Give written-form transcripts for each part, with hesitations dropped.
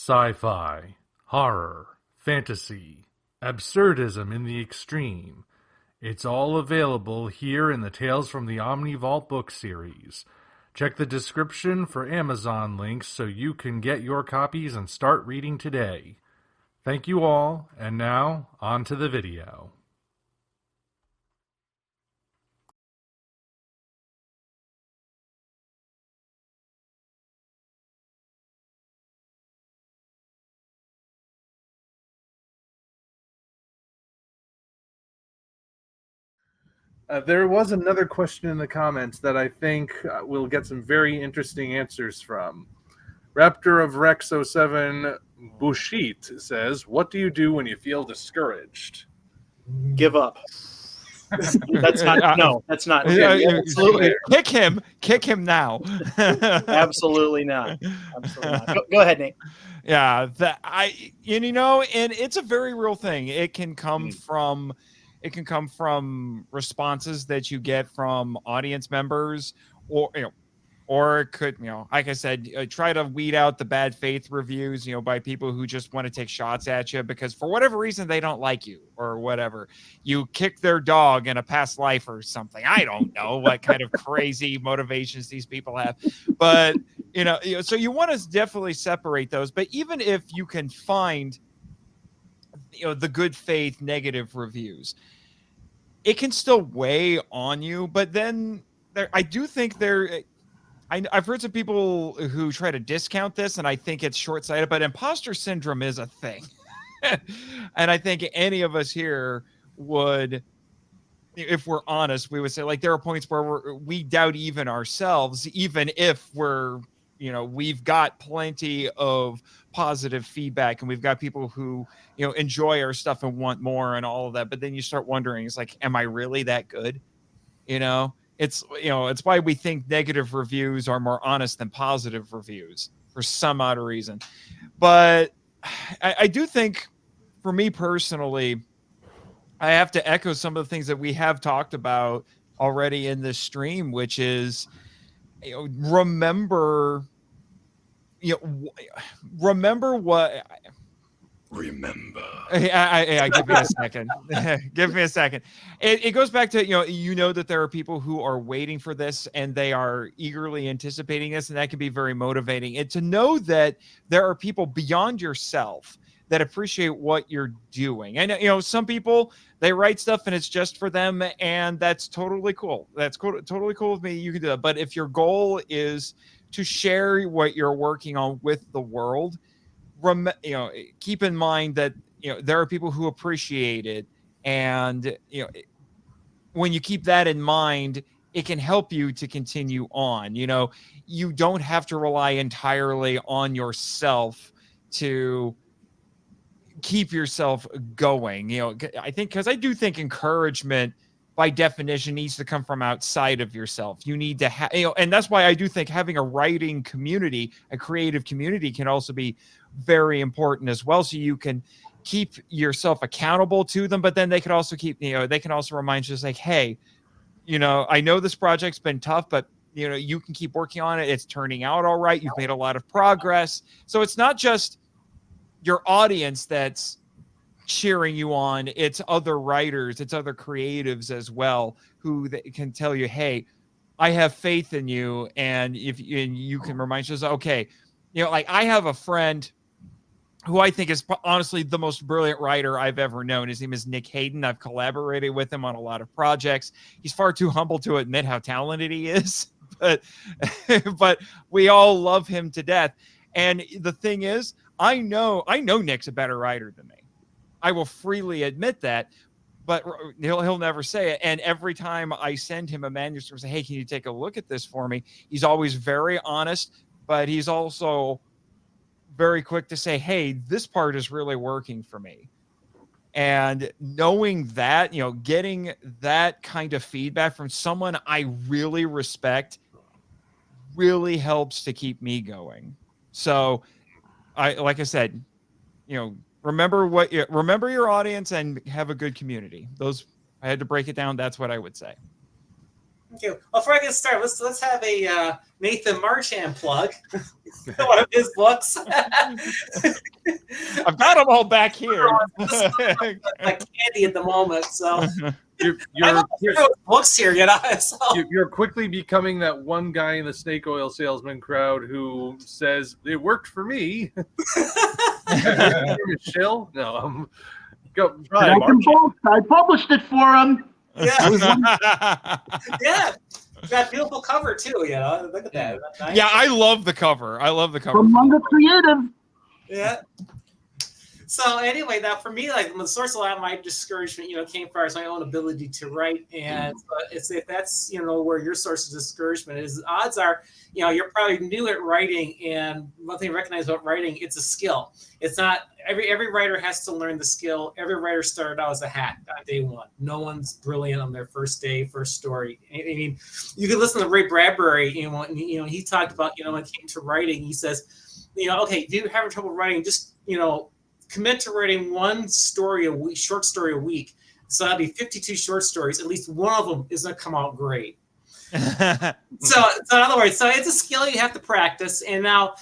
sci-fi, horror, fantasy, absurdism in the extreme. It's all available here in the Tales from the Omni Vault book series. Check the description for Amazon links so you can get your copies and start reading today. Thank you all, and now, on to the video. There was another question in the comments that I think we'll get some very interesting answers from. Raptor of Rex 07 Bushit says, "What do you do when you feel discouraged?" Give up. That's not. No, that's not. Absolutely. Kick him now. Absolutely not. Absolutely not. Go ahead, Nate. Yeah, and it's a very real thing. It can come from responses that you get from audience members, or it could, like I said, try to weed out the bad faith reviews, by people who just want to take shots at you because for whatever reason they don't like you or whatever. You kicked their dog in a past life or something. I don't know what kind of crazy motivations these people have, but so you want to definitely separate those. But even if you can find, the good faith negative reviews, it can still weigh on you. But then I do think I've heard some people who try to discount this, and I think it's short-sighted, but imposter syndrome is a thing. And I think any of us here would, if we're honest, we would say, like, there are points where we doubt even ourselves, even if we've got plenty of positive feedback and we've got people who, enjoy our stuff and want more and all of that. But then you start wondering, it's like, am I really that good? It's why we think negative reviews are more honest than positive reviews for some odd reason. But I do think, for me personally, I have to echo some of the things that we have talked about already in this stream, which is, remember what. Remember. Give me a second. Give me a second. It goes back to, that there are people who are waiting for this and they are eagerly anticipating this, and that can be very motivating. And to know that there are people beyond yourself that appreciate what you're doing. And, some people, they write stuff and it's just for them, and that's totally cool. That's totally cool with me. You can do that. But if your goal is to share what you're working on with the world, keep in mind that there are people who appreciate it, and when you keep that in mind, it can help you to continue on. You don't have to rely entirely on yourself to keep yourself going. I think, because I do think encouragement by definition needs to come from outside of yourself. You need to have, and that's why I do think having a writing community, a creative community, can also be very important as well. So you can keep yourself accountable to them, but then they can also they can also remind you, just like, hey, I know this project's been tough, but you can keep working on it. It's turning out all right. You've made a lot of progress. So it's not just your audience that's cheering you on, it's other writers, it's other creatives as well, who can tell you, hey, I have faith in you. And you can remind yourself, okay, like, I have a friend who I think is honestly the most brilliant writer I've ever known. His name is Nick Hayden. I've collaborated with him on a lot of projects. He's far too humble to admit how talented he is, but we all love him to death. And the thing is, I know Nick's a better writer than me. I will freely admit that, but he'll never say it. And every time I send him a manuscript and say, hey, can you take a look at this for me? He's always very honest, but he's also very quick to say, hey, this part is really working for me. And knowing that, getting that kind of feedback from someone I really respect really helps to keep me going. So like I said, remember your audience and have a good community. I had to break it down. That's what I would say. Okay. Well, before I get started, let's have a Nathan Marchand plug. One of his books. I've got them all back here. Like candy at the moment, so You're books here, So. you're quickly becoming that one guy in the snake oil salesman crowd who says it worked for me. Michelle, no, go. Right, Mark. I published it for him. Yeah, yeah. That beautiful cover too. Look at that. Nice? Yeah, I love the cover. From Manga Creative. Yeah. So anyway, now for me, like the source of a lot of my discouragement, came from my own ability to write, and if that's where your source of discouragement is, odds are you're probably new at writing, and one thing to recognize about writing, it's a skill. It's not every writer has to learn the skill. Every writer started out as a hack on day one. No one's brilliant on their first day, first story. I mean, you could listen to Ray Bradbury. He talked about when it came to writing, he says, okay, if you're having trouble writing, just commit to writing one story a week, short story a week. So that'll be 52 short stories. At least one of them is going to come out great. So in other words, it's a skill you have to practice. And now,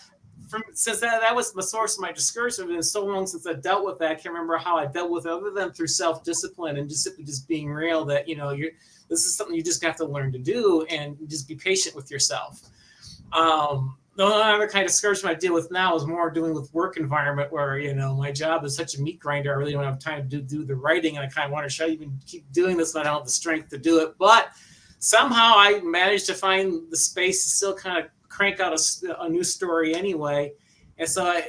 since that was the source of my discouragement, and so long since I dealt with that, I can't remember how I dealt with it other than through self-discipline and just simply just being real that this is something you just have to learn to do, and just be patient with yourself. The other kind of discouragement I deal with now is more dealing with work environment where, my job is such a meat grinder. I really don't have time to do the writing, and I kind of want to show you even keep doing this, and I don't have the strength to do it. But somehow I managed to find the space to still kind of crank out a new story anyway. And so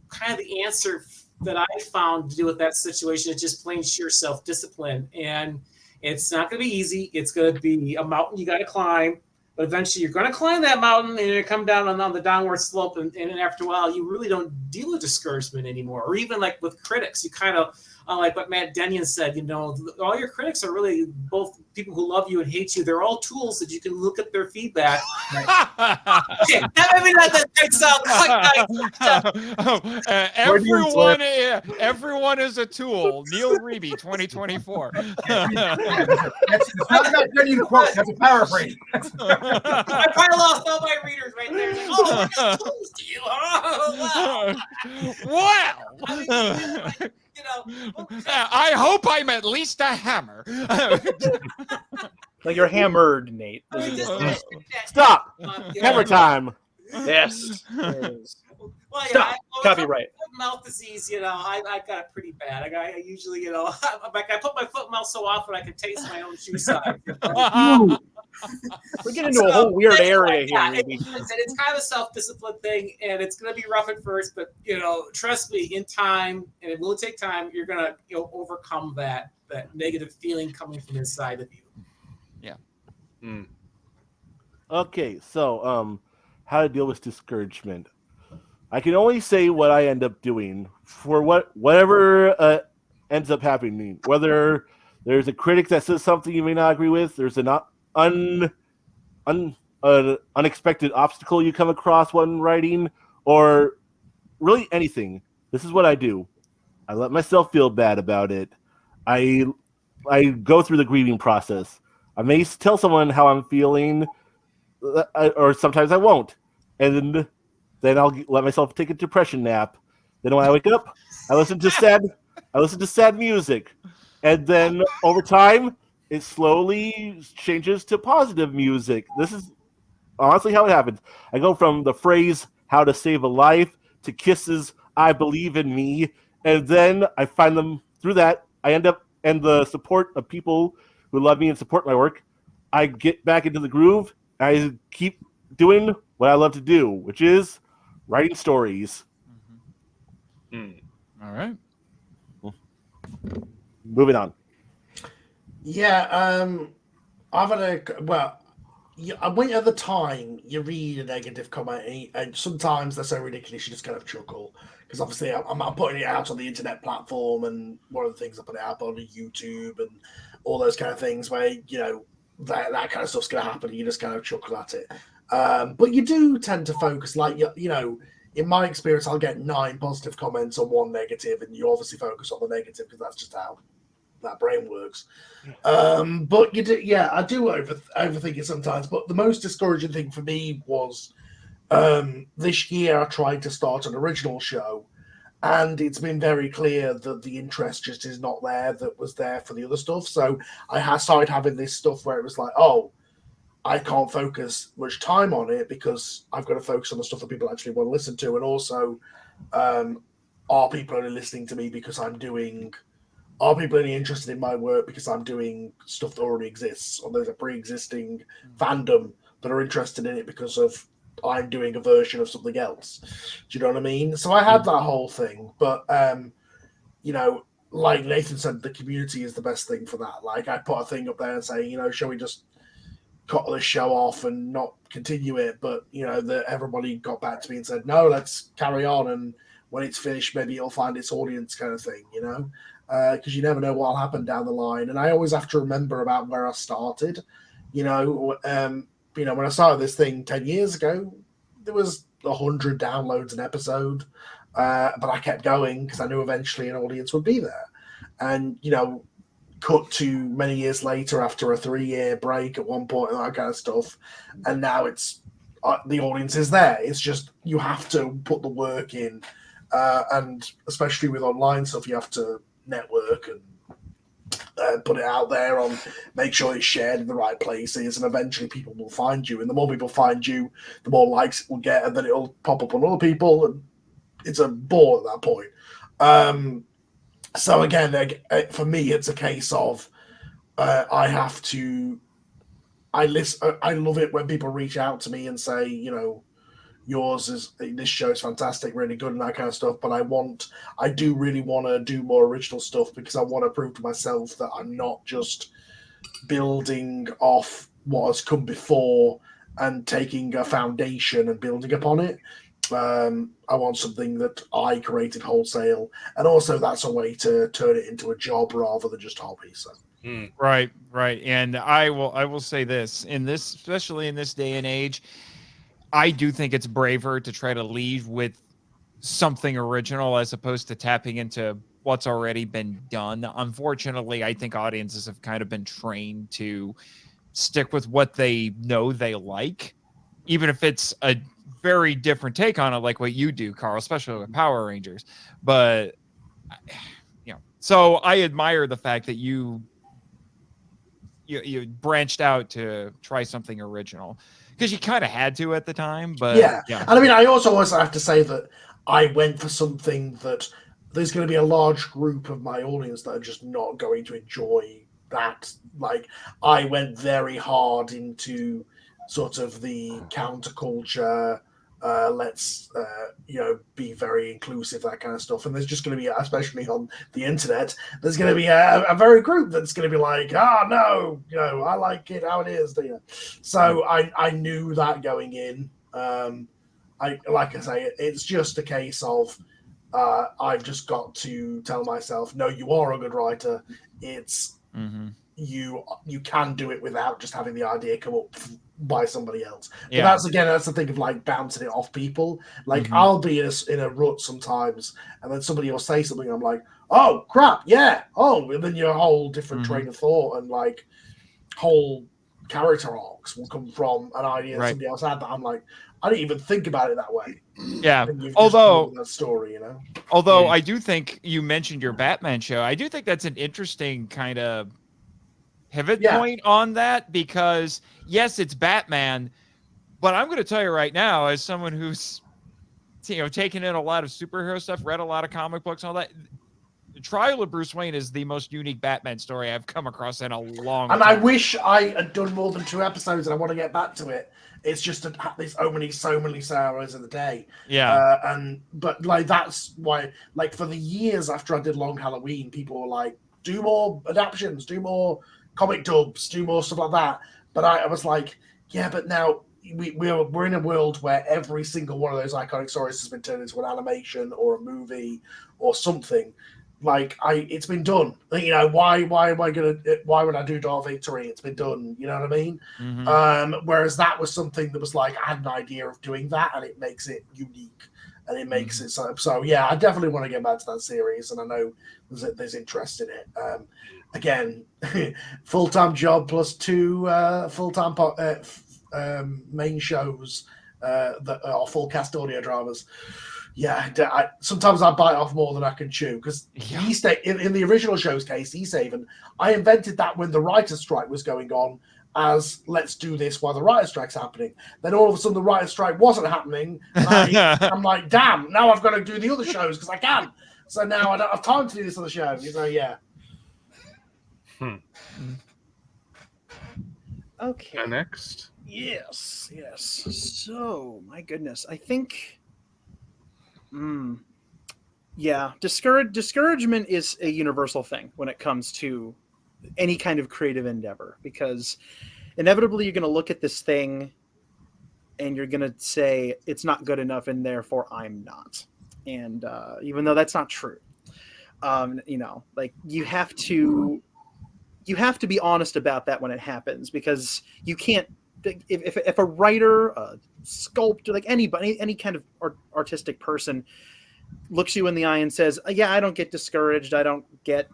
kind of the answer that I found to deal with that situation is just plain sheer self-discipline. And it's not going to be easy. It's going to be a mountain you got to climb. But eventually you're going to climb that mountain, and you come down on the downward slope. And after a while, you really don't deal with discouragement anymore. Or even like with critics, you kind of, like what Matt Denyon said, all your critics are really both people who love you and hate you. They're all tools that you can look at their feedback. Okay, maybe not that everyone is a tool. Neil Reeby, 2024. That's not about Denyon quote. That's a paraphrase. I probably lost all my readers right there. Like, oh, we're not tools to you. Oh, wow. Wow. I hope I'm at least a hammer. Like you're hammered, Nate. Stop. Hammer time. Yes. Well, Stop. Copyright. Mouth disease, I got it pretty bad. I usually, I put my foot in mouth so often I can taste my own shoe size. We're getting into a whole weird area here. It's kind of a self-discipline thing, and it's going to be rough at first, but trust me, in time, and it will take time, you're going to overcome that negative feeling coming from inside of you. Yeah. Mm. Okay, so how to deal with discouragement. I can only say what I end up doing for whatever ends up happening. Whether there's a critic that says something you may not agree with, there's an unexpected obstacle you come across when writing, or really anything. This is what I do. I let myself feel bad about it. I go through the grieving process. I may tell someone how I'm feeling, or sometimes I won't. And then I'll let myself take a depression nap. Then when I wake up, I listen to sad music. And then over time, it slowly changes to positive music. This is honestly how it happens. I go from the phrase, how to save a life, to Kiss's, I believe in me. And then I find them through that. I end up, and the support of people who love me and support my work, I get back into the groove. I keep doing what I love to do, which is writing stories. Mm-hmm. All right. Moving on. Yeah, I've had I went at the time you read a negative comment, and sometimes they're so ridiculous you just kind of chuckle, because obviously I'm putting it out on the internet platform, and one of the things I put it out on YouTube and all those kind of things where that kind of stuff's going to happen, and you just kind of chuckle at it. But you do tend to focus, like in my experience, I'll get 9 positive comments on 1 negative, and you obviously focus on the negative because that's just how that brain works. But you do, yeah, I do overthink it sometimes. But the most discouraging thing for me was this year I tried to start an original show, and it's been very clear that the interest just is not there that was there for the other stuff. So I started having this stuff where it was like, oh, I can't focus much time on it because I've got to focus on the stuff that people actually want to listen to. And also, are people only listening to me because are people only interested in my work because I'm doing stuff that already exists, or there's a pre-existing fandom that are interested in it because of I'm doing a version of something else. Do you know what I mean? So I had that whole thing, but like Nathan said, the community is the best thing for that. Like I put a thing up there and say, shall we just cut this show off and not continue it? But everybody got back to me and said, no, let's carry on, and when it's finished, maybe it'll find its audience, kind of thing, because you never know what'll happen down the line. And I always have to remember about where I started. When I started this thing 10 years ago, there was 100 downloads an episode, but I kept going because I knew eventually an audience would be there. And cut to many years later after a 3-year break at one point and that kind of stuff, and now it's the audience is there. It's just you have to put the work in, and especially with online stuff, you have to network and put it out there on, make sure it's shared in the right places, and eventually people will find you. And the more people find you, the more likes it will get, and then it'll pop up on other people, and it's a ball at that point. So again, for me, it's a case of I love it when people reach out to me and say, this show is fantastic, really good, and that kind of stuff. But I do really want to do more original stuff because I want to prove to myself that I'm not just building off what has come before and taking a foundation and building upon it. I want something that I created wholesale, and also that's a way to turn it into a job rather than just a hobby. So. Right. And I will say this, especially in this day and age, I do think it's braver to try to lead with something original as opposed to tapping into what's already been done. Unfortunately, I think audiences have kind of been trained to stick with what they know they like, even if it's a very different take on it, like what you do, Carl, especially with Power Rangers. But so I admire the fact that you branched out to try something original, because you kind of had to at the time. But yeah. And I mean, I also have to say that I went for something that there's going to be a large group of my audience that are just not going to enjoy that. Like, I went very hard into sort of the counterculture, let's be very inclusive, that kind of stuff. And there's just going to be, especially on the internet, there's going to be a very group that's going to be like, no, I like it how it is. So I knew that going in. Like I say, it's just a case of I've just got to tell myself, no, you are a good writer. It's you can do it without just having the idea come up by somebody else. But that's the thing of like bouncing it off people. Like I'll be in a rut sometimes, and then somebody will say something, I'm like, oh crap, yeah, and then your whole different train of thought and like whole character arcs will come from an idea that somebody else had that I'm like, I didn't even think about it that way. Yeah. Although that story, I do think you mentioned your Batman show. I do think that's an interesting kind of pivot point on that, because yes, it's Batman, but I'm going to tell you right now, as someone who's taken in a lot of superhero stuff, read a lot of comic books, and all that, the Trial of Bruce Wayne is the most unique Batman story I've come across in a long time. And I wish I had done more than 2 episodes, and I want to get back to it. It's just that there's so many hours in the day. But like that's why, like, for the years after I did Long Halloween, people were like, do more adaptions, do more comic dubs, do more stuff like that. But I was like, yeah, but now we're in a world where every single one of those iconic stories has been turned into an animation or a movie or something. it's been done. Why would I do Dark Victory? It's been done. You know what I mean? Mhm. Whereas that was something that was like, I had an idea of doing that, and it makes it unique, and it makes it so yeah, I definitely want to get back to that series, and I know there's interest in it. Again, full-time job plus 2 full-time main shows that are full cast audio dramas. Yeah, sometimes I bite off more than I can chew, because in the original show's case, Easthaven, I invented that when the writer's strike was going on, as let's do this while the writer's strike's happening. Then all of a sudden the writer's strike wasn't happening, and I'm like, damn, now I've got to do the other shows because I can. So now I don't have time to do this other show. Yeah. Okay. Next. Yes. So, my goodness, I think. Yeah, discouragement is a universal thing when it comes to any kind of creative endeavor, because inevitably you're going to look at this thing and you're going to say it's not good enough, and therefore I'm not. And even though that's not true, you have to be honest about that when it happens, because you can't. If a writer, a sculptor, like anybody, any kind of artistic person looks you in the eye and says, yeah, I don't get discouraged, I don't get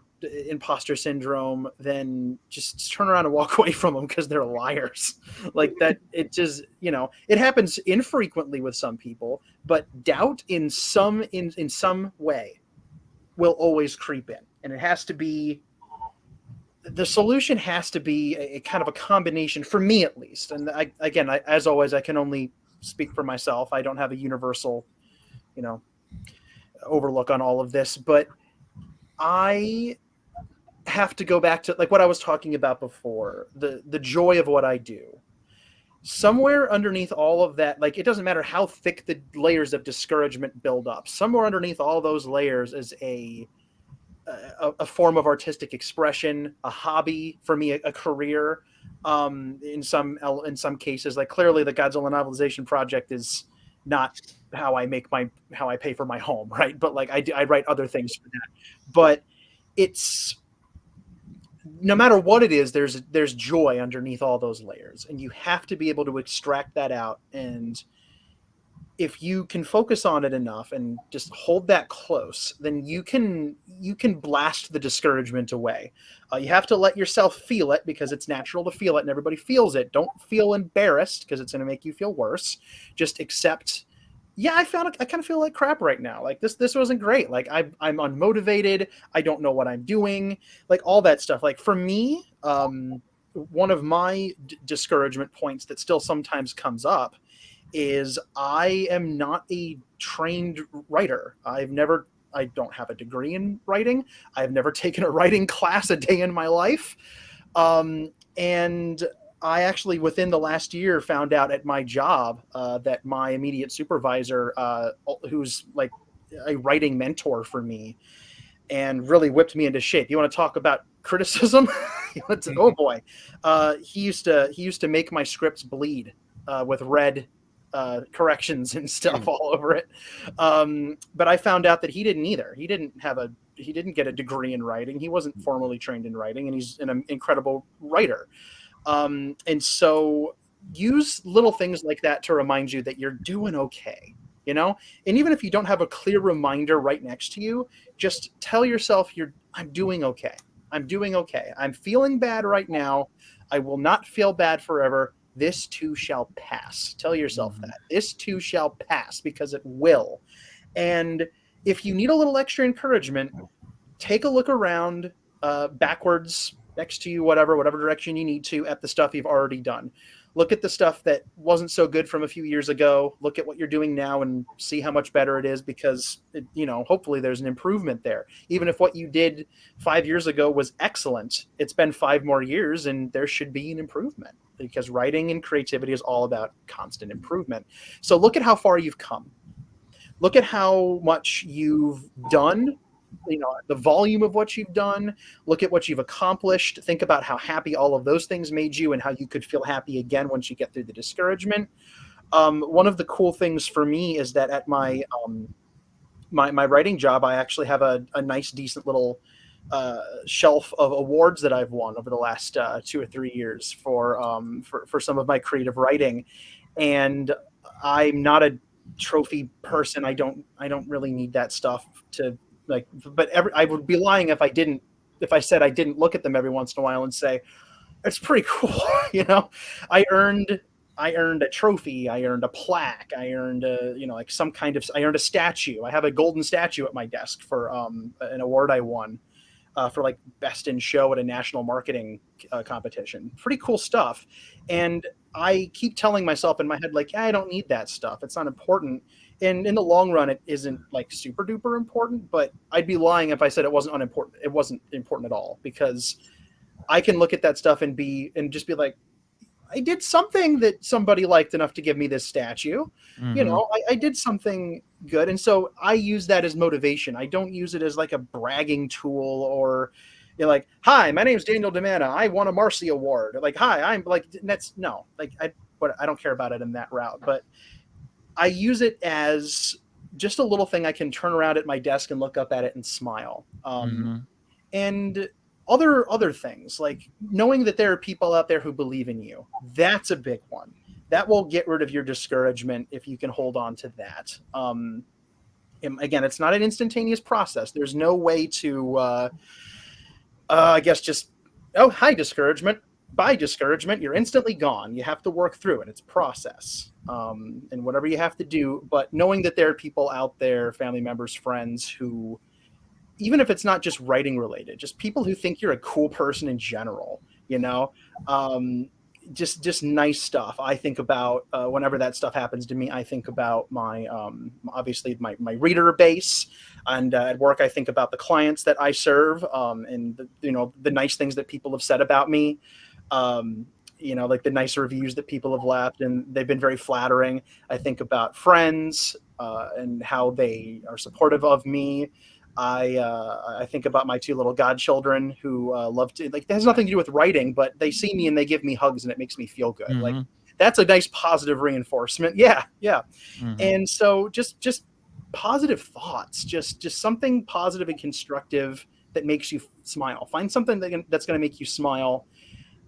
imposter syndrome, then just turn around and walk away from them, because they're liars. Like that, it just, it happens infrequently with some people, but doubt in some way will always creep in. And it has to be, the solution has to be a kind of a combination, for me at least. And as always, I can only speak for myself. I don't have a universal, overlook on all of this, but I have to go back to like what I was talking about before, the joy of what I do. Somewhere underneath all of that, like, it doesn't matter how thick the layers of discouragement build up, somewhere underneath all those layers is a form of artistic expression, a hobby, for me, a career. In some cases, like clearly the Godzilla novelization project is not how I pay for my home, right? But like I write other things for that. But it's, no matter what it is, there's joy underneath all those layers, and you have to be able to extract that out. And if you can focus on it enough and just hold that close, then you can blast the discouragement away. You have to let yourself feel it, because it's natural to feel it, and everybody feels it. Don't feel embarrassed, because it's going to make you feel worse. Just accept, yeah, I kind of feel like crap right now. Like this wasn't great. Like I'm unmotivated. I don't know what I'm doing. Like all that stuff. Like for me, one of my discouragement points that still sometimes comes up is I am not a trained writer. I don't have a degree in writing. I've never taken a writing class a day in my life. And I actually, within the last year, found out at my job that my immediate supervisor, who's like a writing mentor for me, and really whipped me into shape. You want to talk about criticism? Oh boy. He used to make my scripts bleed with red corrections and stuff all over it. But I found out that he didn't either. He didn't get a degree in writing. He wasn't formally trained in writing, and he's an incredible writer. And so use little things like that to remind you that you're doing okay, and even if you don't have a clear reminder right next to you, just tell yourself I'm doing okay. I'm doing okay. I'm feeling bad right now. I will not feel bad forever. This too shall pass. Tell yourself that. This too shall pass, because it will. And if you need a little extra encouragement, take a look around, backwards, next to you, whatever direction you need to, at the stuff you've already done. Look at the stuff that wasn't so good from a few years ago. Look at what you're doing now and see how much better it is, because, hopefully there's an improvement there. Even if what you did 5 years ago was excellent, it's been 5 more years and there should be an improvement, because writing and creativity is all about constant improvement. So look at how far you've come. Look at how much you've done, the volume of what you've done. Look at what you've accomplished. Think about how happy all of those things made you, and how you could feel happy again once you get through the discouragement. One of the cool things for me is that at my my writing job, I actually have a nice, decent little shelf of awards that I've won over the last 2 or 3 years for some of my creative writing. And I'm not a trophy person. I don't really need that stuff to like, but I would be lying if I said I didn't look at them every once in a while and say, it's pretty cool. You know, I earned a trophy. I earned a plaque. I earned I earned a statue. I have a golden statue at my desk for an award I won for like best in show at a national marketing competition. Pretty cool stuff. And I keep telling myself in my head, like, I don't need that stuff. It's not important. And in the long run, it isn't like super duper important, but I'd be lying if I said it wasn't unimportant. It wasn't important at all, because I can look at that stuff and just be like, I did something that somebody liked enough to give me this statue. Mm-hmm. You know, I did something good. And so I use that as motivation. I don't use it as like a bragging tool, or you're like, hi, my name's Daniel DeManna. I won a Marcy Award. Like, hi, I'm like, I don't care about it in that route, but I use it as just a little thing I can turn around at my desk and look up at it and smile. And other things, like knowing that there are people out there who believe in you. That's a big one. That will get rid of your discouragement if you can hold on to that. And again, it's not an instantaneous process. There's no way to, I guess, just, oh, hi, discouragement. Bye, discouragement. You're instantly gone. You have to work through it. It's a process. And whatever you have to do, but knowing that there are people out there, family members, friends, who, even if it's not just writing related, just people who think you're a cool person in general, you know, just nice stuff. I think about, whenever that stuff happens to me, I think about my, obviously my reader base, and at work, I think about the clients that I serve, and the nice things that people have said about me, like the nice reviews that people have left, and they've been very flattering. I think about friends, and how they are supportive of me. I think about my 2 little godchildren who love to, like, that has nothing to do with writing, but they see me and they give me hugs and it makes me feel good. Like, that's a nice positive reinforcement. Yeah. And so just positive thoughts, just something positive and constructive that makes you smile. Find something that's going to make you smile,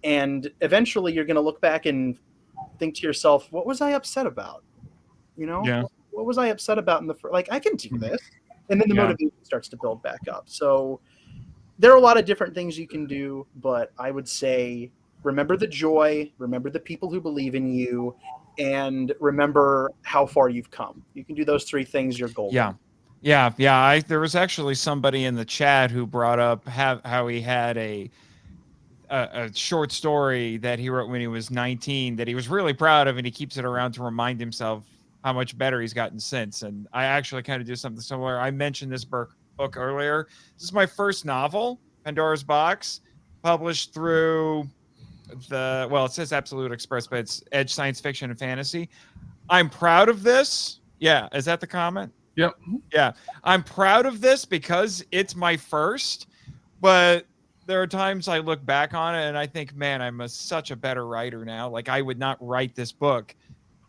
and eventually you're going to look back and think to yourself, what was I upset about? What was I upset about in the first? Like, I can do this. And then the motivation starts to build back up. So there are a lot of different things you can do, but I would say remember the joy, remember the people who believe in you, and remember how far you've come. You can do those 3 things, you're golden. Yeah. There was actually somebody in the chat who brought up how he had a short story that he wrote when he was 19 that he was really proud of, and he keeps it around to remind himself how much better he's gotten since. And I actually kind of do something similar. I mentioned this book earlier. This is my first novel, Pandora's Box, published through it says Absolute Express, but it's Edge Science Fiction and Fantasy. I'm proud of this. Yeah. Is that the comment? Yep. Yeah. I'm proud of this because it's my first, but there are times I look back on it and I think, man, I'm such a better writer now. Like, I would not write this book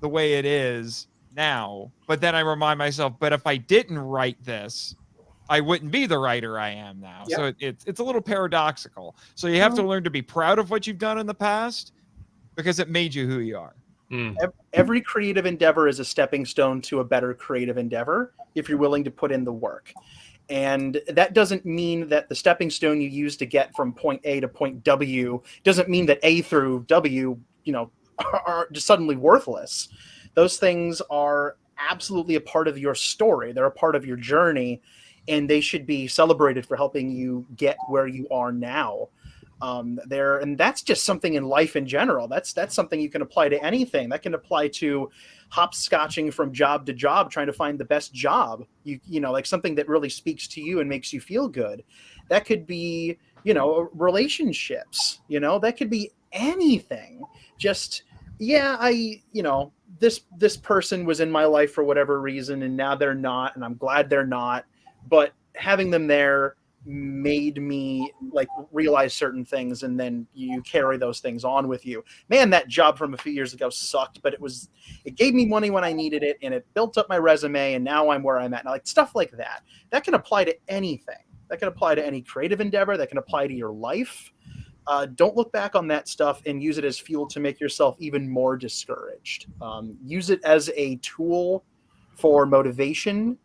the way it is now, but then I remind myself, but if I didn't write this, I wouldn't be the writer I am now. Yep. So it's a little paradoxical. So you have to learn to be proud of what you've done in the past, because it made you who you are. Every creative endeavor is a stepping stone to a better creative endeavor if you're willing to put in the work. And that doesn't mean that the stepping stone you use to get from point A to point W doesn't mean that A through W, are just suddenly worthless. Those things are absolutely a part of your story. They're a part of your journey, and they should be celebrated for helping you get where you are now. And that's just something in life in general. That's something you can apply to anything. That can apply to hopscotching from job to job, trying to find the best job. Like something that really speaks to you and makes you feel good. That could be, relationships. That could be anything. Just this person was in my life for whatever reason, and now they're not, and I'm glad they're not. But having them there made me like realize certain things, and then you carry those things on with you. Man, that job from a few years ago sucked, but it gave me money when I needed it, and it built up my resume, and now I'm where I'm at now. Like stuff like that can apply to anything. That can apply to any creative endeavor. That can apply to your life. Don't look back on that stuff and use it as fuel to make yourself even more discouraged. Use it as a tool for motivation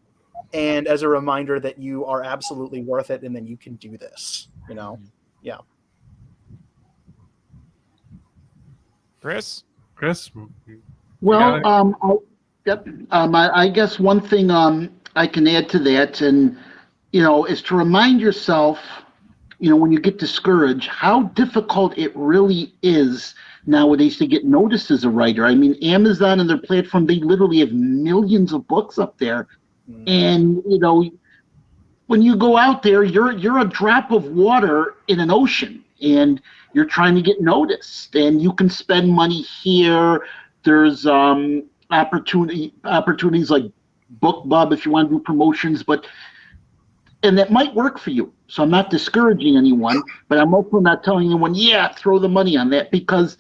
and as a reminder that you are absolutely worth it, and then you can do this, Yeah. Chris? Well, I guess one thing I can add to that, and is to remind yourself, when you get discouraged, how difficult it really is nowadays to get noticed as a writer. I mean, Amazon and their platform, they literally have millions of books up there. And, when you go out there, you're a drop of water in an ocean, and you're trying to get noticed, and you can spend money here. There's opportunities like BookBub if you want to do promotions, and that might work for you. So I'm not discouraging anyone, but I'm also not telling anyone, throw the money on that, because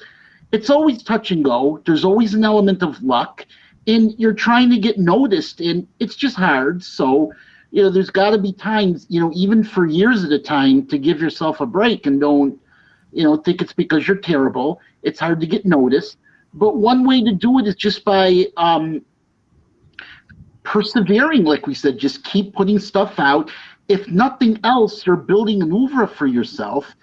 it's always touch and go. There's always an element of luck, and you're trying to get noticed, and it's just hard. So, there's got to be times, even for years at a time, to give yourself a break and don't, think it's because you're terrible. It's hard to get noticed. But one way to do it is just by persevering, like we said, just keep putting stuff out. If nothing else, you're building an oeuvre for yourself.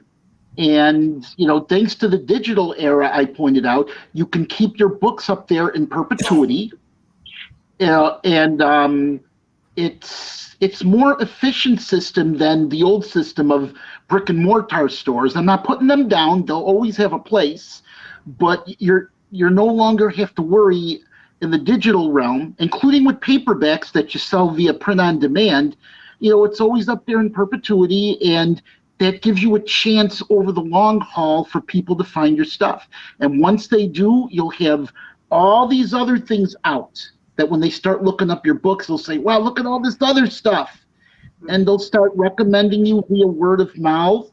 And, thanks to the digital era I pointed out, you can keep your books up there in perpetuity. And it's more efficient system than the old system of brick and mortar stores. I'm not putting them down. They'll always have a place. But you're no longer have to worry in the digital realm, including with paperbacks that you sell via print on demand. It's always up there in perpetuity, and that gives you a chance over the long haul for people to find your stuff. And once they do, you'll have all these other things out that when they start looking up your books, they'll say, wow, look at all this other stuff. And they'll start recommending you via word of mouth.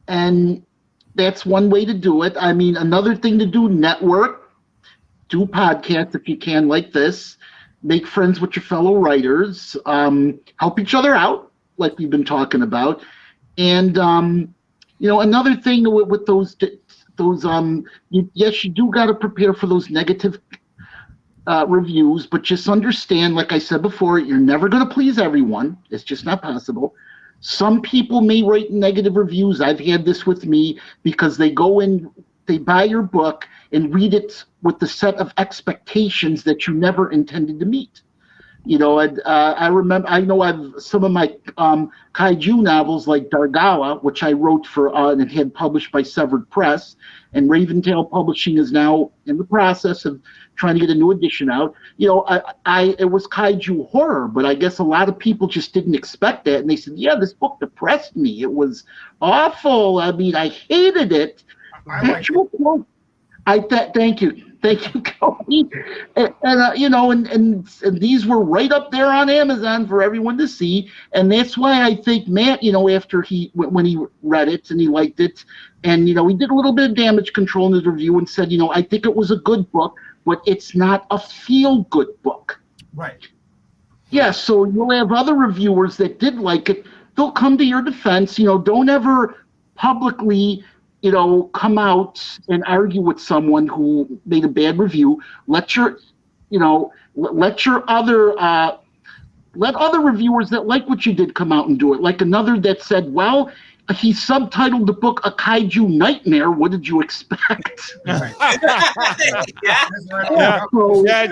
And that's one way to do it. I mean, another thing to do, network, do podcasts if you can, like this. Make friends with your fellow writers, help each other out, like we've been talking about. And, another thing with those, yes, you do got to prepare for those negative reviews, but just understand, like I said before, you're never going to please everyone. It's just not possible. Some people may write negative reviews. I've had this with me because they go in, they buy your book and read it with the set of expectations that you never intended to meet. I remember, I've some of my kaiju novels like Dargawa, which I wrote for and had published by Severed Press, and Raventail Publishing is now in the process of trying to get a new edition out. It was kaiju horror, but I guess a lot of people just didn't expect that, and they said, "Yeah, this book depressed me. It was awful. I mean, I hated it." Thank you, Cody. And these were right up there on Amazon for everyone to see, and that's why I think Matt, after when he read it and he liked it, and he did a little bit of damage control in his review and said, I think it was a good book, but it's not a feel-good book. Right. Yeah, so you'll have other reviewers that did like it. They'll come to your defense. Don't ever publicly come out and argue with someone who made a bad review. Let other reviewers that like what you did come out and do it. Like another that said, well, he subtitled the book A Kaiju Nightmare. What did you expect?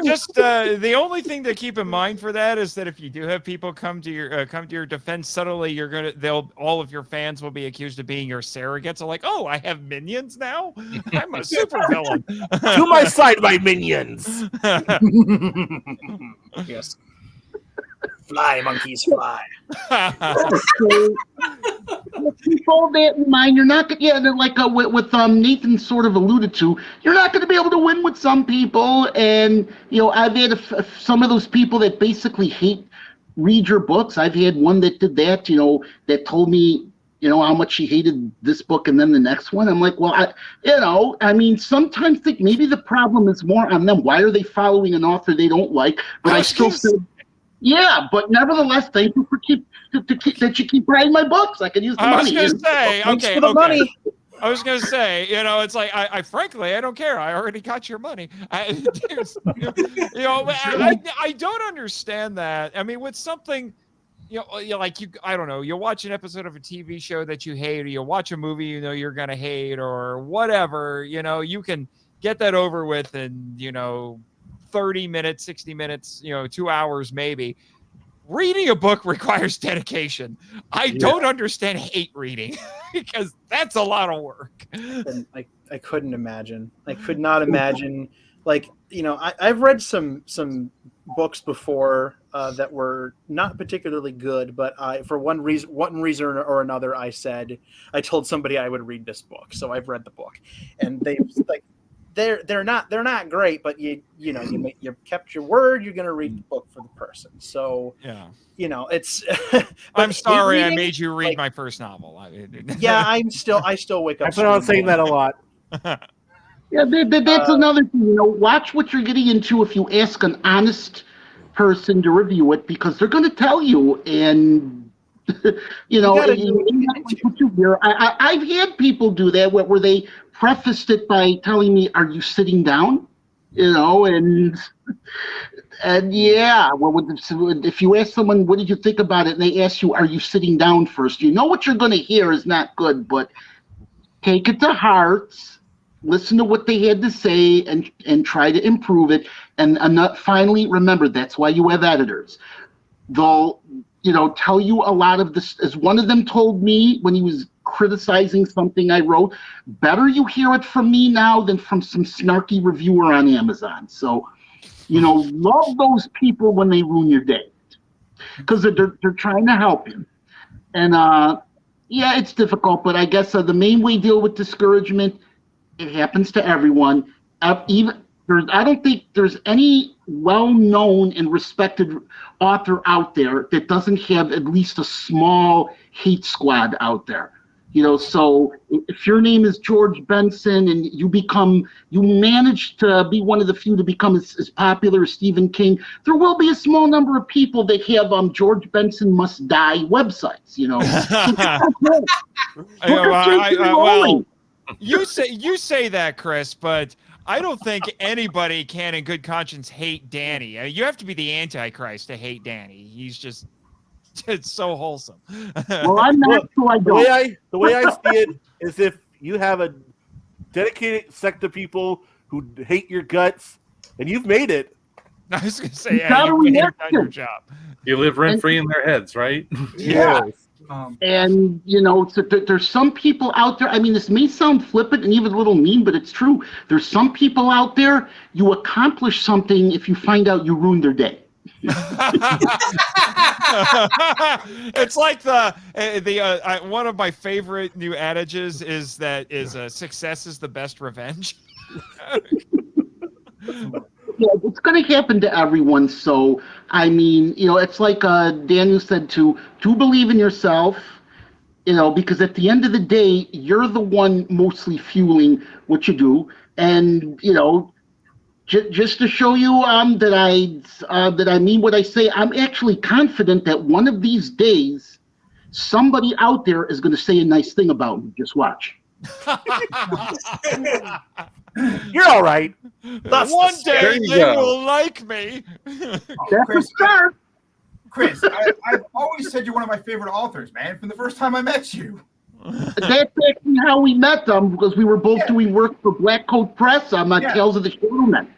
Just the only thing to keep in mind for that is that if you do have people come to your defense subtly, all of your fans will be accused of being your surrogates. So like, oh, I have minions now? I'm a supervillain. To my side, my minions. Yes. Fly, monkeys, fly. So, keep all that in mind. You're not gonna, like with Nathan sort of alluded to, you're not going to be able to win with some people. And I've had some of those people that basically hate read your books. I've had one that did that, that told me, how much she hated this book and then the next one. I'm like, well, sometimes think maybe the problem is more on them. Why are they following an author they don't like? But I still said, yeah, but nevertheless, thank you for that you keep writing my books. I can use the money. I was going to say, Thanks okay, for the money. I was going to say, it's like, I frankly, I don't care. I already got your money. I don't understand that. I mean, with something, I don't know, you'll watch an episode of a TV show that you hate, or you'll watch a movie you're going to hate, or whatever, you can get that over with in, 30 minutes, 60 minutes, 2 hours maybe. Reading a book requires dedication. I don't understand hate reading because that's a lot of work. And I couldn't imagine. I could not imagine. I've read some books before that were not particularly good, but for one reason or another, I told somebody I would read this book, so I've read the book, and they they're not great, but you kept your word. You're going to read the book for the person. So it's. I'm sorry, I made you read my first novel. Yeah, I still wake up. I plan on saying that a lot. Yeah, that's another thing. Watch what you're getting into if you ask an honest person to review it, because they're going to tell you, and I've had people do that where they prefaced it by telling me, "Are you sitting down?" And yeah, if you ask someone, "What did you think about it?" and they ask you, "Are you sitting down?" first, what you're going to hear is not good, but take it to heart. Listen to what they had to say and try to improve it. And finally, remember, that's why you have editors. They'll, tell you a lot of this. As one of them told me when he was criticizing something I wrote, better you hear it from me now than from some snarky reviewer on Amazon. So, love those people when they ruin your day, because they're trying to help you. And yeah, it's difficult, but I guess the main way to deal with discouragement, it happens to everyone. I don't think there's any well-known and respected author out there that doesn't have at least a small hate squad out there. So if your name is George Benson and you manage to be one of the few to become as popular as Stephen King, there will be a small number of people that have George Benson must die websites. Well, you say that, Chris, but I don't think anybody can in good conscience hate Danny. You have to be the Antichrist to hate Danny. He's just so wholesome. Well, I'm not sure I don't. The way I see it is, if you have a dedicated sect of people who hate your guts and you've made it. I was going to say, you've done your job. You live rent-free in their heads, right? Yeah. And so there's some people out there. I mean, this may sound flippant and even a little mean, but it's true. There's some people out there, you accomplish something if you find out you ruined their day. It's like one of my favorite new adages is success is the best revenge. Yeah, it's going to happen to everyone. So, I mean, it's like Daniel said, to believe in yourself, because at the end of the day, you're the one mostly fueling what you do. And, just to show you that I mean what I say, I'm actually confident that one of these days, somebody out there is going to say a nice thing about me. Just watch. You're all right. One day they will like me. Chris, I've always said you're one of my favorite authors, man, from the first time I met you. That's actually how we met them, because we were both doing work for Black Coat Press on Tales of the Shadowmen.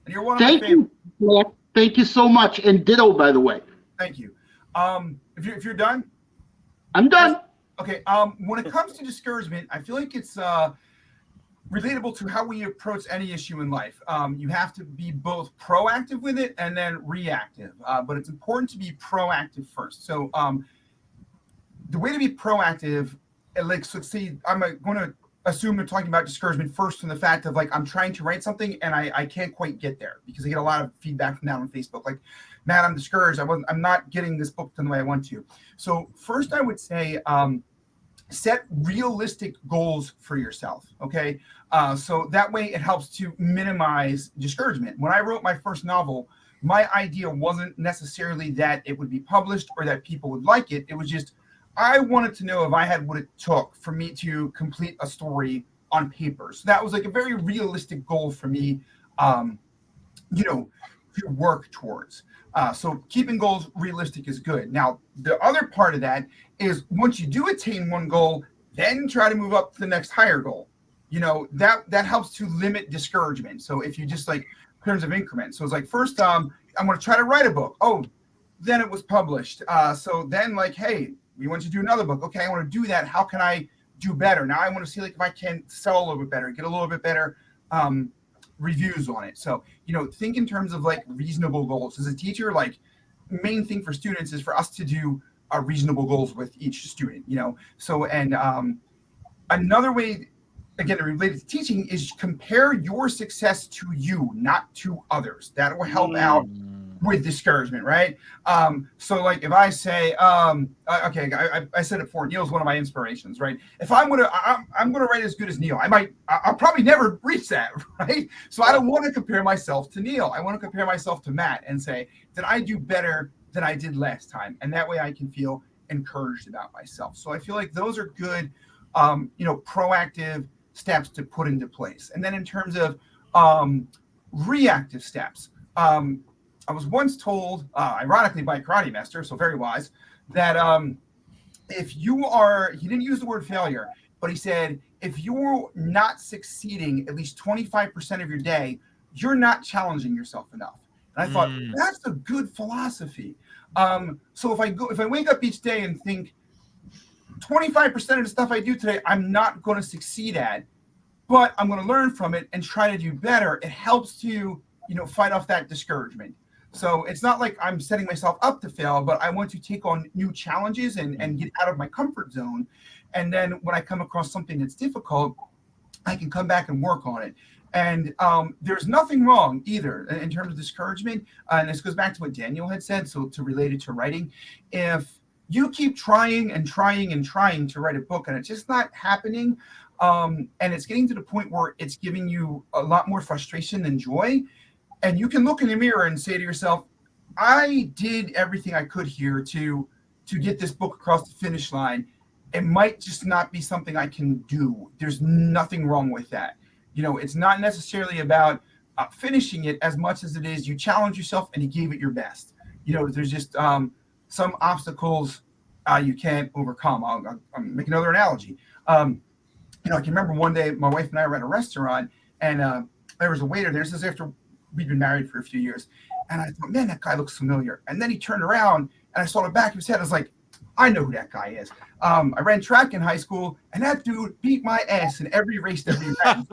And you're one of my favorites. Black. Thank you so much. And ditto, by the way. Thank you. If you're done? I'm done. Okay. When it comes to discouragement, I feel like it's relatable to how we approach any issue in life. You have to be both proactive with it and then reactive. But it's important to be proactive first. So the way to be proactive, like, so say I'm going to assume they're talking about discouragement first from the fact of like, I'm trying to write something and I can't quite get there, because I get a lot of feedback from that on Facebook. Like, Matt, I'm discouraged. I'm not getting this book done the way I want to. So first I would say, set realistic goals for yourself. Okay. So that way it helps to minimize discouragement. When I wrote my first novel, my idea wasn't necessarily that it would be published or that people would like it. It was just, I wanted to know if I had what it took for me to complete a story on paper. So that was like a very realistic goal for me, to work towards. So keeping goals realistic is good. Now, the other part of that is once you do attain one goal, then try to move up to the next higher goal. That helps to limit discouragement. So if you just like in terms of increments, so it's like first, I'm going to try to write a book. Oh, then it was published. So then like, hey, we want you to do another book. Okay, I want to do that. How can I do better? Now I want to see like if I can sell a little bit better, get a little bit better reviews on it. So, think in terms of like reasonable goals. As a teacher, like main thing for students is for us to do reasonable goals with each student, So, and another way, again, related to teaching, is compare your success to you, not to others. That will help out with discouragement, right? So like if I say, okay, I said it before, Neil's one of my inspirations, right? If I'm gonna write as good as Neil, I'll probably never reach that, right? So I don't want to compare myself to Neil. I want to compare myself to Matt and say, did I do better than I did last time? And that way I can feel encouraged about myself. So I feel like those are good, proactive steps to put into place. And then in terms of reactive steps, I was once told, ironically by a karate master, so very wise, that if you are, he didn't use the word failure, but he said, if you're not succeeding at least 25% of your day, you're not challenging yourself enough. And I thought, that's a good philosophy. So if I wake up each day and think 25% of the stuff I do today, I'm not going to succeed at, but I'm going to learn from it and try to do better, it helps to, fight off that discouragement. So it's not like I'm setting myself up to fail, but I want to take on new challenges and get out of my comfort zone. And then when I come across something that's difficult, I can come back and work on it. And there's nothing wrong either in terms of discouragement. And this goes back to what Daniel had said, so to relate it to writing. If you keep trying and trying and trying to write a book and it's just not happening, and it's getting to the point where it's giving you a lot more frustration than joy, and you can look in the mirror and say to yourself, I did everything I could here to get this book across the finish line. It might just not be something I can do. There's nothing wrong with that. It's not necessarily about finishing it as much as it is you challenge yourself and you gave it your best. There's just some obstacles you can't overcome. I'll make another analogy. I can remember one day my wife and I were at a restaurant, and there was a waiter there. This is after we'd been married for a few years. And I thought, man, that guy looks familiar. And then he turned around and I saw the back of his head. I was like, I know who that guy is. I ran track in high school, and that dude beat my ass in every race that we ran.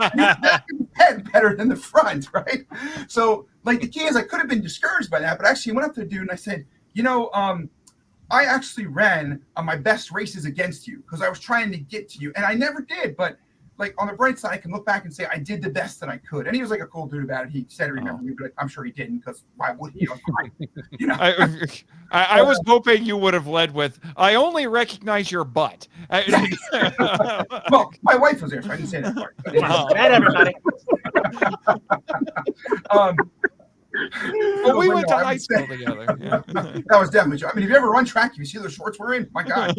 He head better than the front, right? So, like, the key is I could have been discouraged by that, but actually I went up to the dude and I said, I actually ran my best races against you because I was trying to get to you. And I never did, but like on the bright side, I can look back and say I did the best that I could. And he was like a cool dude about it. He said he remembered me, but I'm sure he didn't, because why would he? I was hoping you would have led with, I only recognize your butt. Well, my wife was there, so I didn't say that part. But Not everybody. Well, we went to high school together. Yeah. That was definitely true. I mean, if you ever run track, you see the shorts we're in? My God.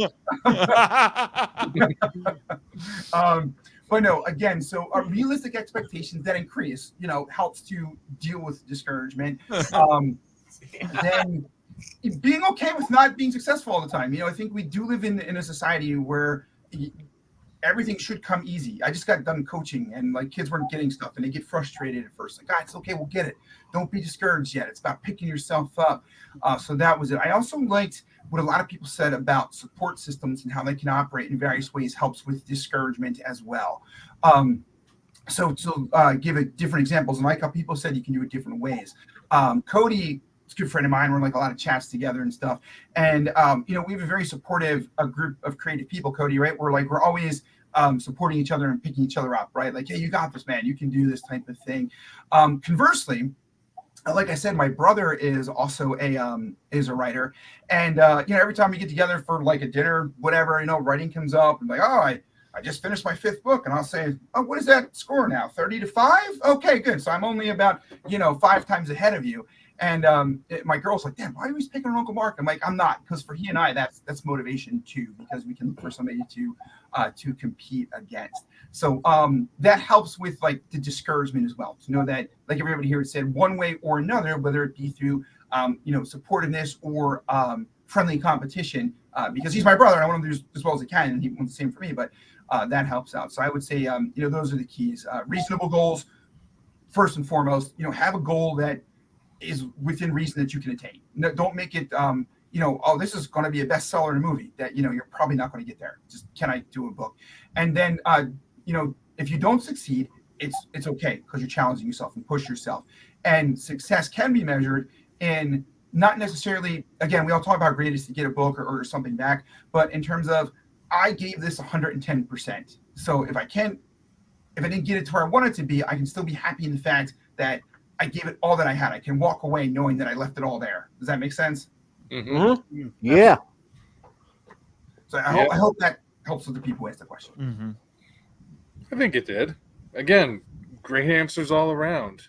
But no, again, so realistic expectations that increase, helps to deal with discouragement. Then being okay with not being successful all the time. I think we do live in a society where everything should come easy. I just got done coaching, and like kids weren't getting stuff and they get frustrated at first. Like, it's okay, we'll get it. Don't be discouraged yet. It's about picking yourself up. So that was it. I also liked what a lot of people said about support systems and how they can operate in various ways helps with discouragement as well. So to give it different examples, and like how people said you can do it different ways. Cody, a good friend of mine, we're in like a lot of chats together and stuff. And, we have a very supportive group of creative people, Cody, right? We're always supporting each other and picking each other up, right? Like, hey, you got this, man. You can do this type of thing. Conversely, like I said, my brother is also a writer, and every time we get together for like a dinner, whatever, writing comes up, and like, oh, I just finished my 5th book, and I'll say, oh, what is that score now? 30-5? Okay, good. So I'm only about 5 times ahead of you. And my girl's like, damn, why are you always picking on Uncle Mark? I'm like, I'm not, because for he and I, that's motivation too, because we can look for somebody to compete against. So that helps with like the discouragement as well, to know that, like everybody here said, one way or another, whether it be through supportiveness or friendly competition, because he's my brother and I want him to do as well as he can, and he wants the same for me, but that helps out. So I would say those are the keys. Reasonable goals first and foremost. Have a goal that is within reason that you can attain. No, don't make it oh, this is going to be a bestseller in a movie that you're probably not going to get there. Just, can I do a book? And then if you don't succeed, it's okay, because you're challenging yourself and push yourself. And success can be measured in not necessarily, again, we all talk about how great it is to get a book or something back, but in terms of, I gave this 110%. So if I didn't get it to where I want it to be, I can still be happy in the fact that I gave it all that I had. I can walk away knowing that I left it all there. Does that make sense? Mm-hmm. Yeah. So I hope that helps with the people who ask the question. Mm-hmm. I think it did. Again, great answers all around.